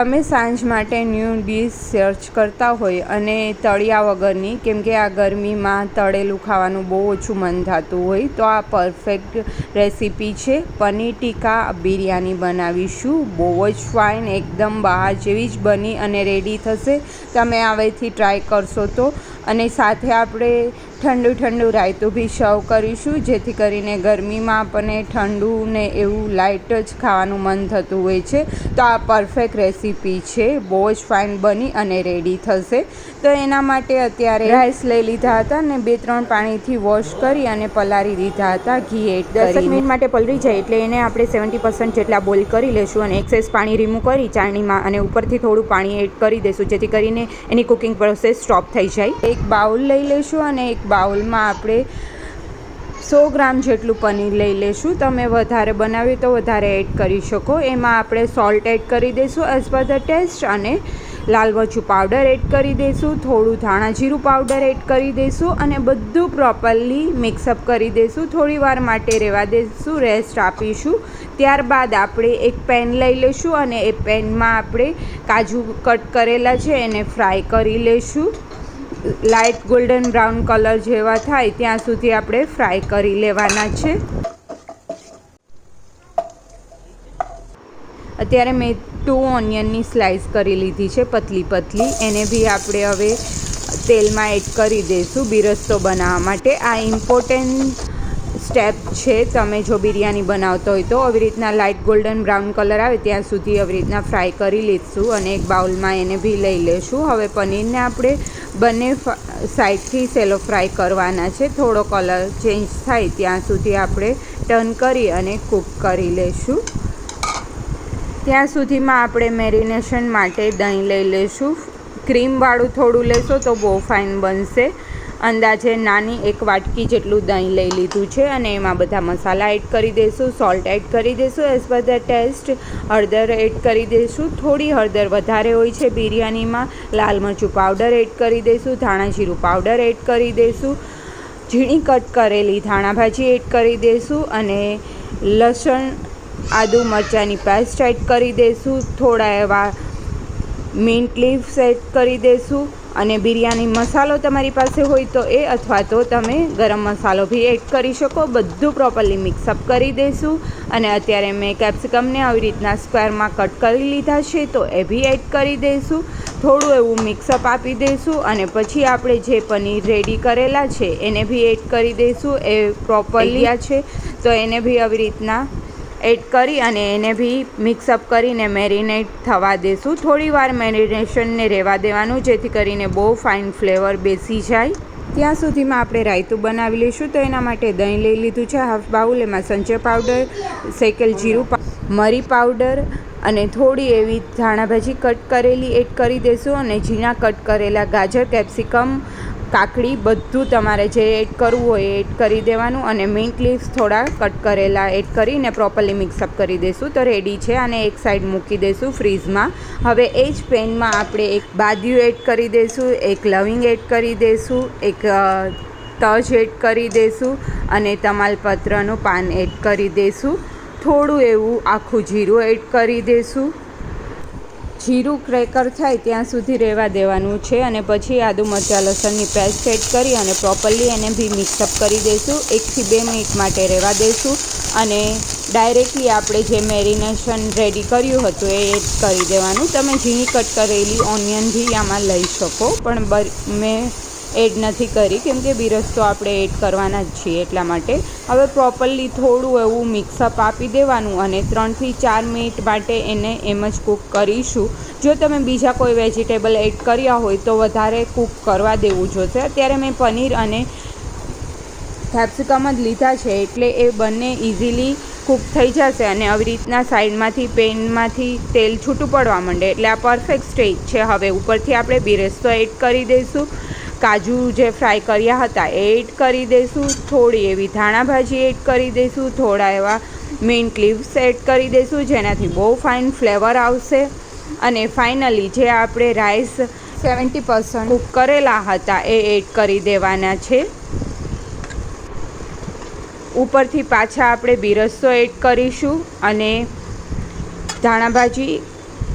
તમે સાંજ માટે ન્યૂ ડીશ સર્ચ કરતા હોય અને તળિયા વગરની, કેમકે આ ગરમીમાં તળેલું ખાવાનું બહુ ઓછું મન થતું હોય, તો આ પરફેક્ટ રેસીપી છે. પનીર ટીકા બિરયાની બનાવીશું. બહુ જ ફાઇન, એકદમ બહાર જેવી જ બની અને રેડી થશે. તમે હવેથી ટ્રાય કરશો તો. અને સાથે આપણે ઠંડુ રાયતું બી સર્વ કરીશું, જેથી કરીને ગરમીમાં આપણને ઠંડુ ને એવું લાઇટ જ ખાવાનું મન થતું હોય છે. તો આ પરફેક્ટ રેસીપી છે. બહુ જ ફાઇન બની અને રેડી થશે. તો એના માટે અત્યારે રાઈસ લઈ લીધા હતા ને 2-3 પાણીથી વોશ કરી અને પલાળી દીધા હતા ઘી એડ કરી. 10 મિનિટ માટે પલળી જાય એટલે એને આપણે 70% જેટલા બોઇલ કરી લેશું અને એક્સેસ પાણી રિમૂવ કરી ચાળણીમાં અને ઉપરથી થોડું પાણી એડ કરી દઈશું, જેથી કરીને એની કુકિંગ પ્રોસેસ સ્ટોપ થઈ જાય. એક બાઉલ લઈ લેશું અને એક બાઉલમાં આપણે 100 ગ્રામ જેટલું પનીર લઈ લેશું. તમે વધારે બનાવ્યું તો વધારે એડ કરી શકો. એમાં આપણે સોલ્ટ એડ કરી દઈશું એઝ પર ધ ટેસ્ટ, અને લાલ મરચું પાવડર એડ કરી દઈશું, થોડું ધાણા જીરું પાવડર એડ કરી દઈશું અને બધું પ્રોપરલી મિક્સઅપ કરી દઈશું. થોડી વાર માટે રહેવા દઈશું, રેસ્ટ આપીશું. ત્યારબાદ આપણે એક પેન લઈ લઈશું અને એ પેનમાં આપણે કાજુ કટ કરેલા છે એને ફ્રાય કરી લઈશું. લાઇટ ગોલ્ડન બ્રાઉન કલર જેવા થાય ત્યાં સુધી આપણે ફ્રાય કરી લેવાના છે. અત્યારે મેં 2 ઓનિયનની સ્લાઇસ કરી લીધી છે પતલી. એને બી આપણે હવે તેલમાં એડ કરી દઈશું બિરસ્તો બનાવવા માટે. આ ઇમ્પોર્ટન્ટ સ્ટેપ છે. તમે જો બિરયાની બનાવતો હોય તો આવી રીતના લાઇટ ગોલ્ડન બ્રાઉન કલર આવે ત્યાં સુધી આવી રીતના ફ્રાય કરી લઈશું અને એક બાઉલમાં એને બી લઈ લઈશું. હવે પનીરને આપણે બંને સાઈડથી સેલો ફ્રાય કરવાના છે. થોડો કલર ચેન્જ થાય ત્યાં સુધી આપણે ટર્ન કરી અને કૂક કરી લઈશું. ત્યાં સુધીમાં આપણે મેરિનેશન માટે દહીં લઈ લઈશું. ક્રીમવાળું થોડું લેશો તો બહુ ફાઇન બનશે. અંદાજે નાની 1 વાટકી જેટલું દહીં લઈ લીધું છે અને એમાં બધા મસાલા એડ કરી દઈશું. સોલ્ટ એડ કરી દઈશું એઝ પર ધ ટેસ્ટ. હળદર એડ કરી દઈશું. થોડી હળદર વધારે હોય છે બિરયાનીમાં. લાલ મરચું પાવડર એડ કરી દઈશું. ધાણા જીરું પાવડર એડ કરી દઈશું. ઝીણી કટ કરેલી ધાણા ભાજી એડ કરી દઈશું અને લસણ આદુ મરચાંની પેસ્ટ એડ કરી દઈશું. થોડા એવા મિન્ટ લીવ્સ એડ કરી દઈશું અને બિરયાની મસાલો તમારી પાસે હોય તો એ, અથવા તો તમે ગરમ મસાલો બી એડ કરી શકો. બધું પ્રોપરલી મિક્સઅપ કરી દઈશું અને અત્યારે મેં કેપ્સિકમને આવી રીતના સ્ક્વેરમાં કટ કરી લીધા છે તો એ બી એડ કરી દઈશું. થોડું એવું મિક્સઅપ આપી દઈશું અને પછી આપણે જે પનીર રેડી કરેલા છે એને બી એડ કરી દઈશું. એ પ્રોપરલી છે તો એને બી આવી રીતના એડ કરી અને એને બી મિક્સઅપ કરીને મેરિનેટ થવા દેશું. થોડી વાર મેરિનેશનને રહેવા દેવાનું, જેથી કરીને બહુ ફાઇન ફ્લેવર બેસી જાય. ત્યાં સુધીમાં આપણે રાયતું બનાવી લઈશું. તો એના માટે દહીં લઈ લીધું છે હાફ બાઉલ. એમાં સંચર પાવડર, શેકેલ જીરું, મરી પાવડર અને થોડી એવી ધાણા ભાજી કટ કરેલી એડ કરી દઈશું અને ઝીણા કટ કરેલા ગાજર, કેપ્સિકમ, કાકડી બધું તમારે જે એડ કરવું હોય એ એડ કરી દેવાનું અને મિન્ટ લીવ્સ થોડા કટ કરેલા એડ કરીને પ્રોપરલી મિક્સઅપ કરી દઈશું. તો રેડી છે. આને એક સાઈડ મૂકી દઈશું ફ્રીઝમાં. હવે એ જ પેનમાં આપણે એક બાદિયું એડ કરી દઈશું, એક લવિંગ એડ કરી દઈશું, એક તજ એડ કરી દઈશું અને તમાલપત્રનું પાન એડ કરી દઈશું. થોડું એવું આખું જીરું એડ કરી દઈશું. જીરું ક્રેકર થાય ત્યાં સુધી રહેવા દેવાનું છે અને પછી આદુ મરચાં લસણની પેસ્ટ એડ કરી અને પ્રોપરલી એને બી મિક્સઅપ કરી દઈશું. 1 થી 2 મિનિટ માટે રહેવા દઈશું અને ડાયરેક્ટલી આપણે જે મેરિનેશન રેડી કર્યું હતું એ એડ કરી દેવાનું. તમે ઝીણી કટ કરેલી ઓનિયન બી આમાં લઈ શકો, પણ મેં એડ નથી કરી કેમકે બિરસ્તો આપણે એડ કરવાના જ છીએ એટલા માટે. હવે પ્રોપરલી થોડું એવું મિક્સઅપ આપી દેવાનું અને 3 થી 4 મિનિટ માટે એને એમ જ કૂક કરીશું. જો તમે બીજા કોઈ વેજીટેબલ એડ કર્યા હોય તો વધારે કૂક કરવા દેવું જોશે. અત્યારે મેં પનીર અને કેપ્સિકમ જ લીધા છે એટલે એ બંને ઇઝીલી કૂક થઈ જશે અને આવી રીતના સાઈડમાંથી પેનમાંથી તેલ છૂટું પડવા માંડે એટલે આ પરફેક્ટ સ્ટેજ છે. હવે ઉપરથી આપણે બિરસ્તો એડ કરી દઈશું. કાજુ જે ફ્રાય કર્યા હતા એ એડ કરી દઈશું. થોડી એવી ધાણા ભાજી એડ કરી દઈશું. થોડા એવા મિન્ટ લીવ્સ એડ કરી દઈશું જેનાથી બહુ ફાઇન ફ્લેવર આવશે. અને ફાઇનલી જે આપણે રાઈસ 70% કૂક કરેલા હતા એ એડ કરી દેવાના છે. ઉપરથી પાછા આપણે બિરસ્તો એડ કરીશું અને ધાણા ભાજી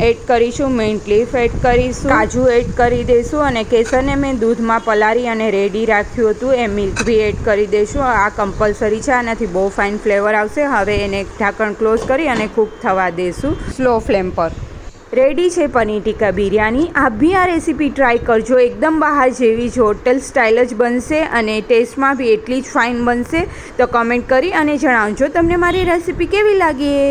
એડ કરીશું, મિન્ટ લીફ એડ કરીશું, કાજુ એડ કરી દઈશું અને કેસરને મેં દૂધમાં પલાળી અને રેડી રાખ્યું હતું એ મિલ્ક બી એડ કરી દઈશું. આ કમ્પલસરી છે, આનાથી બહુ ફાઇન ફ્લેવર આવશે. હવે એને ઢાંકણ ક્લોઝ કરી અને કૂક થવા દઈશું સ્લો ફ્લેમ પર. રેડી છે પનીર ટીકા બિરયાની. આપ બી આ રેસીપી ટ્રાય કરજો, એકદમ બહાર જેવી જ હોટલ સ્ટાઇલ જ બનશે અને ટેસ્ટમાં બી એટલી જ ફાઇન બનશે. તો કમેન્ટ કરી અને જણાવજો તમને મારી રેસીપી કેવી લાગી.